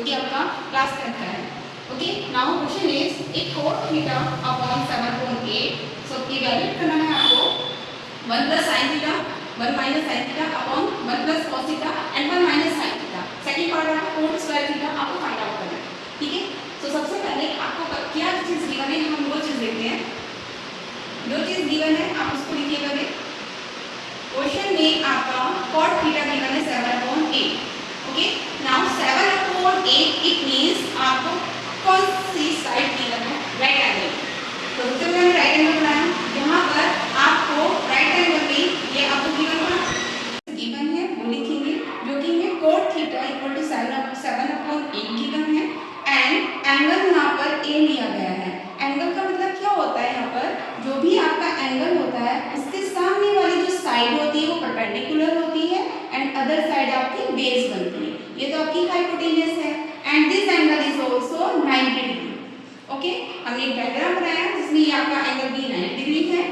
कि आपका class 10th का है। ओके, नाउ क्वेश्चन इज एक cot थीटा अपॉन 7/8, सो की वैल्यू करना है आपको 1 plus sin theta 1 minus sin theta upon 1 plus cos theta and 1 minus sin theta. Second part आपको cot स्क्वायर थीटा आपको फाइंड आउट करना है। ठीक है, सो सबसे पहले आपको क्या चीज गिवन है हम वो चीज देखते हैं। जो चीज गिवन है आप उसको लिखिएगा। क्वेश्चन में आपका cot थीटा गिवन है 7/8। ओके, नाउ 7/8 इट मींस आपको कौन सी साइड गिवन है? Right angle. तो सबसे पहले हमने राइट एंगल बनाया। यहाँ पर आपको राइट एंगल में ये आपको गिवन है वो लिखेंगे जो कि है cot theta equal to 7/8 given है एंड एंगल यहाँ पर ए लिया गया है। एंगल का मतलब क्या होता है? यहाँ पर जो भी आपका एंगल होता है उसके सामने वाली जो साइड होती है वो परपेंडिकुलर होती है एंड अदर साइड आपकी बेस बनती है। ये तो आपकी हाइपोटेन्यूस है and this angle is also 90 degree. Okay, हमने एक डायग्राम बनाया जिसमें ये आपका एंगल भी 90 डिग्री है।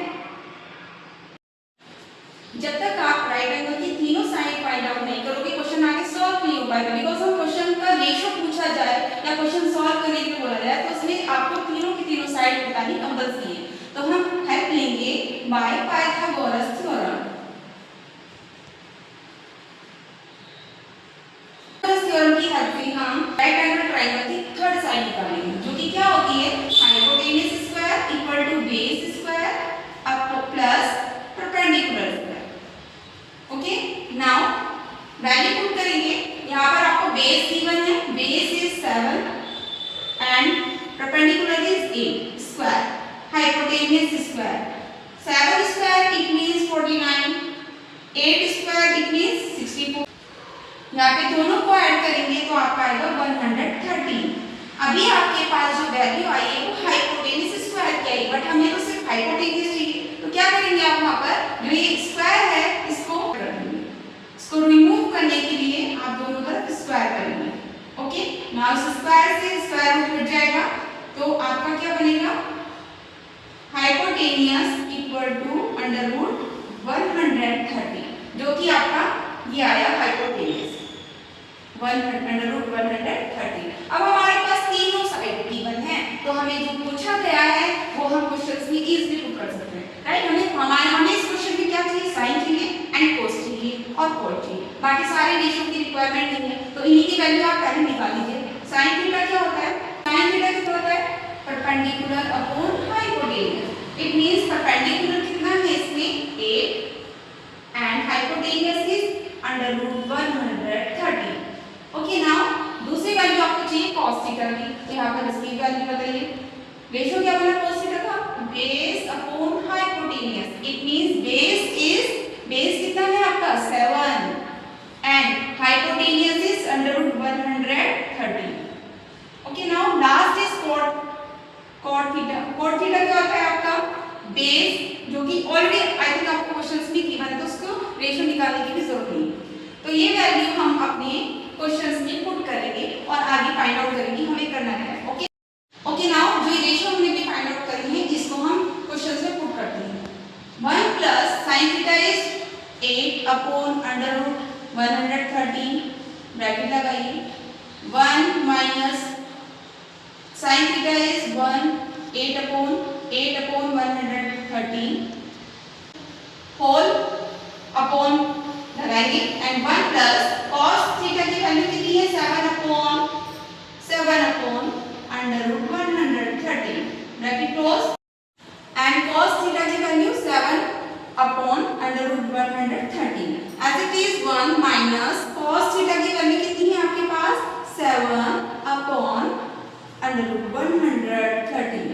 जब तक आप राइट एंगल की तीनों साइड फाइंड आउट नहीं करोगे क्वेश्चन आगे सॉल्व नहीं हो पाएगा। बिकॉज हम क्वेश्चन का रेशियो पूछा जाए या क्वेश्चन सॉल्व करने के लिए बोला जाए तो उसमें आपको तीनों की तीनों साइड बतानी कंपल्सरी है। तो हम हेल्प लेंगे बाय पाइथागोरस थ्योरम। थ्योरम की हेल्प से हम राइट एंगल ट्रायंगल की थर्ड साइड निकालेंगे जो कि क्या होती है hypotenuse square equal to base square up plus perpendicular square. Okay, now value put करेंगे। यहाँ पर आपको बेस गिवन है, base is 7 and perpendicular is 8 square, hypotenuse square 7 square it means 49, 8 square it means 64। यहाँ पे दोनों को ऐड करेंगे तो आपका आएगा 130। अभी आपके पास जो वैल्यू आई है वो हाइपोटेन्यूस स्क्वायर की आई, बट हमें तो सिर्फ हाइपोटेन्यूस चाहिए। तो क्या करेंगे आप वहाँ पर जो ये स्क्वायर है इसको रिमूव करने के लिए आप दोनों तरफ स्क्वायर करेंगे। ओके, नाउ स्क्वायर से स्क्वायर रूट हट जाएगा तो आपका क्या बनेगा hypotenuse equal to under root 130 जो कि आपका ये आया हाइपोटेन्यूस अंडर रूट 130। अब हमारे पास तीनों साइड गिवन है तो हमें जो पूछा गया है वो हम क्वेश्चंस में इजीली पुट कर सकते हैं। राइट, हमें इस क्वेश्चन में क्या चाहिए साइन चाहिए एंड कोस चाहिए और कोट चाहिए। बाकी सारे रेशियो की रिक्वायरमेंट नहीं है तो इन्हीं की वैल्यू आप पहले निकाल लीजिए। साइन थीटा क्या होता है? साइन थीटा कितना होता है? Perpendicular upon hypotenuse. It means perpendicular कितना है इसमें 8 and hypotenuse is under root 130। Okay, now दूसरी वैल्यू आपको चाहिए cos थीटा की। तो यहाँ पर इसकी वैल्यू बताइए। रेशियो क्या बना cos थीटा का? Base upon hypotenuse. It means base कितना है आपका 7 and hypotenuse is under root 130। Okay, now last is cot theta. cot theta क्या होता है आपका? बेस जो कि ऑलरेडी आई थिंक आपको क्वेश्चंस में गिवन है तो उसको रेशियो निकालने की भी जरूरत नहीं। तो ये वैल्यू हम अपने क्वेश्चंस में पुट करेंगे और आगे फाइंड आउट करेंगे हमें करना है। ओके, ओके, नाउ जो रेशियो हमने भी फाइंड आउट करी है इसको हम क्वेश्चंस में पुट करते हैं। 1 plus sin theta is 8 upon under root 130 bracket लगाइए। 1 minus sin theta is 1 8 upon 130 whole upon लगाएंगे एंड 1 प्लस cos थीटा की वैल्यू कितनी है 7 upon under root 130 bracket close and cos theta की value 7 upon under root 130 as it is 1 minus cos theta की value कितनी है आपके पास 7 upon under root 130।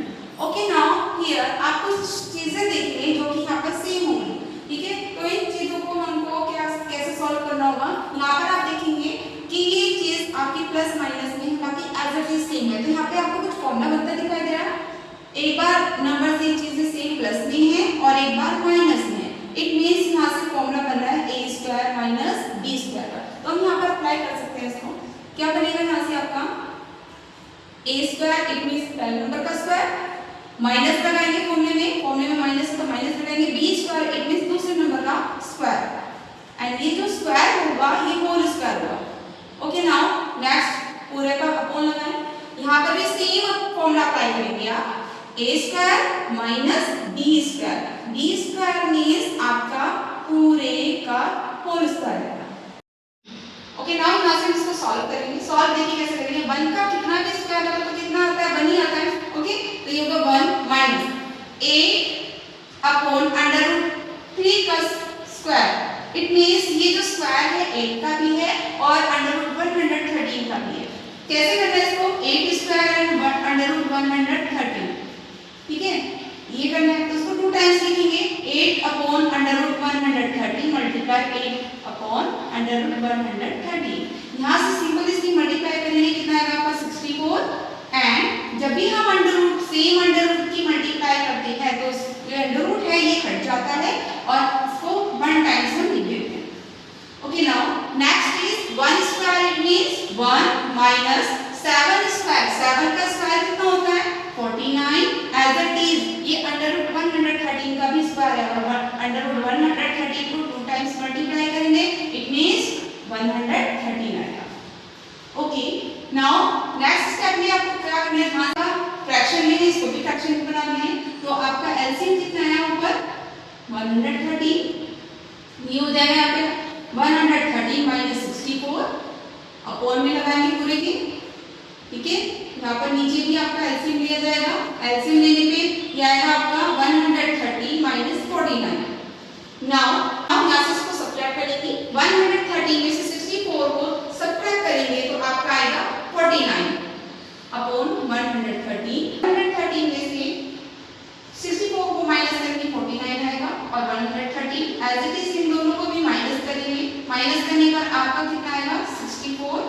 Okay, now here आप कुछ चीजें देखिए जो कि यहाँ पर सेम होंगी। ठीक है, तो इन चीजों को हमको कैसे सॉल्व करना होगा। यहाँ पर आप देखेंगे कि ये चीज आपकी प्लस माइनस में बाकी एज इट इज सेम है। तो यहाँ पे आपको कुछ फॉर्मूला बनता दिखाई दे रहा है। एक बार नंबर से चीजें सेम प्लस में है और एक बार माइनस में है। इट मींस यहाँ से फॉर्मूला बन रहा है a square minus b square का। तो हम यहाँ पर अप्लाई कर सकते हैं इसको। क्या बनेगा यहाँ से आपका a स्क्वायर इट मींस पहले नंबर का स्क्वायर माइनस लगाएंगे फॉर्मूले में माइनस है तो माइनस लगाएंगे b स्क्वायर इट मींस दूसरे नंबर का स्क्वायर एंड ये जो स्क्वायर होगा ये होल स्क्वायर होगा। ओके, नाउ नेक्स्ट पूरे का अप्लाई करेंगे आप A square minus B square. B square means आपका पूरे का होल स्क्वायर है। ओके, नाउ यहाँ से इसको सॉल्व करेंगे। सॉल्व देखिए कैसे करेंगे। 1 का कितना भी स्क्वायर लगा तो कितना आता है, 1 ही आता है। ओके, तो ये होगा 1 माइनस 8 अपॉन अंडर रूट 3 का स्क्वायर। इट मीन्स ये जो स्क्वायर है 8 का भी है और अंडर रूट 113 का भी है। कैसे करना है इसको, 8 स्क्वायर एंड अंडर रूट 113, ठीक है, ये करना है। तो इसको 2 टाइम्स लिखेंगे, 8 upon under root 113 multiply 8 upon under root 113। यहाँ से सिंपल इसकी मल्टीप्लाई करेंगे, कितना आएगा आपका 64। एंड जब भी हम under root same under root की मल्टीप्लाई करते हैं तो जो अंडर रूट है ये कट जाता है और इसको 1 टाइम्स हम लिख देते हैं। Okay, now next is 1 square. It means 1 minus 7 square. 7 का स्क्वायर कितना होता है, 49। एज इट इज ये अंडर रूट 113 का भी स्क्वायर है और अंडर रूट 113 को 2 टाइम्स मल्टीप्लाई करेंगे, इट मींस 113 आएगा। ओके, नाउ नेक्स्ट स्टेप में आपको क्या करना है, ध्यान का फ्रैक्शन में इसको भी फ्रैक्शन में बनाना है। तो आपका एलसीएम कितना है ऊपर 130, ये हो जाएगा यहाँ पे 130 माइनस 64 अपॉन में लगाएंगे पूरे के, ठीक है। यहाँ पर नीचे भी आपका एलसीएम लिया जाएगा। एलसीएम लेने पे ये आएगा आपका 130 माइनस 49। नाउ हम यहाँ से इसको सब्ट्रैक्ट करेंगे। 130 में से 64 को सब्ट्रैक्ट करेंगे तो आपका आएगा 49 अपॉन 130। 130 में से 64 को माइनस करेंगे 49 आएगा और 130 एज इट इज इन दोनों को भी माइनस करेंगे। माइनस करने पर आपका कितना आएगा 64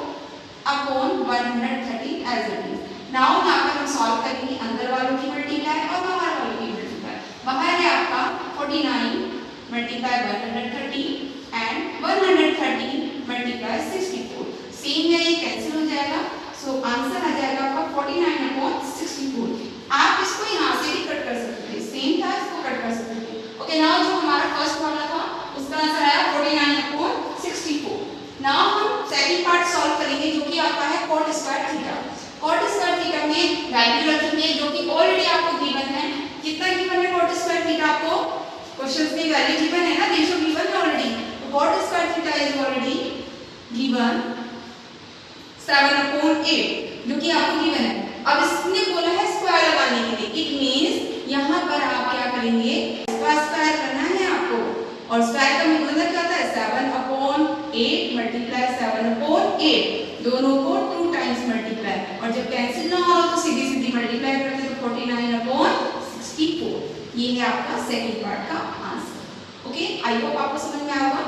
upon 130 as it is. Now यहाँ पर हम सॉल्व करेंगे अंदर वालों की मल्टीप्लाई और बाहर वालों की मल्टीप्लाई। बाहर है आपका 49 मल्टीप्लाई 130 एंड 130 मल्टीप्लाई 64। सेम है, ये कैंसिल हो जाएगा। सो आंसर आ जाएगा आपका 49 अपॉन 64। आप इसको यहाँ से भी कट कर सकते थे, सेम था इसको कट कर सकते थे। ओके, नाउ जो हमारा फर्स्ट वाला था उसका आंसर आया 49 अपॉन 64। नाउ हम सेकंड पार्ट सॉल्व करेंगे जो कि आपका है cot square theta. cot square theta में वैल्यू रखेंगे जो कि ऑलरेडी आपको गिवन है। कितना गिवन है cot स्क्वायर थीटा, आपको क्वेश्चंस में वैल्यू गिवन है ना, रेशियो गिवन है ऑलरेडी। तो cot square theta is already given 7/8 जो कि आपको गिवन है। अब इसने बोला है स्क्वायर लगाने के लिए, इट मींस यहाँ पर आप क्या करेंगे, स्क्वायर करना है आपको। और स्क्वायर का मतलब क्या होता है 7/8 मल्टीप्लाई 7/8, दोनों को 2 टाइम्स मल्टीप्लाई। और जब कैंसिल ना हो तो सीधी सीधी मल्टीप्लाई करते तो 49/64। ये है आपका सेकंड पार्ट का आंसर। ओके, आई होप आपको समझ में आया होगा।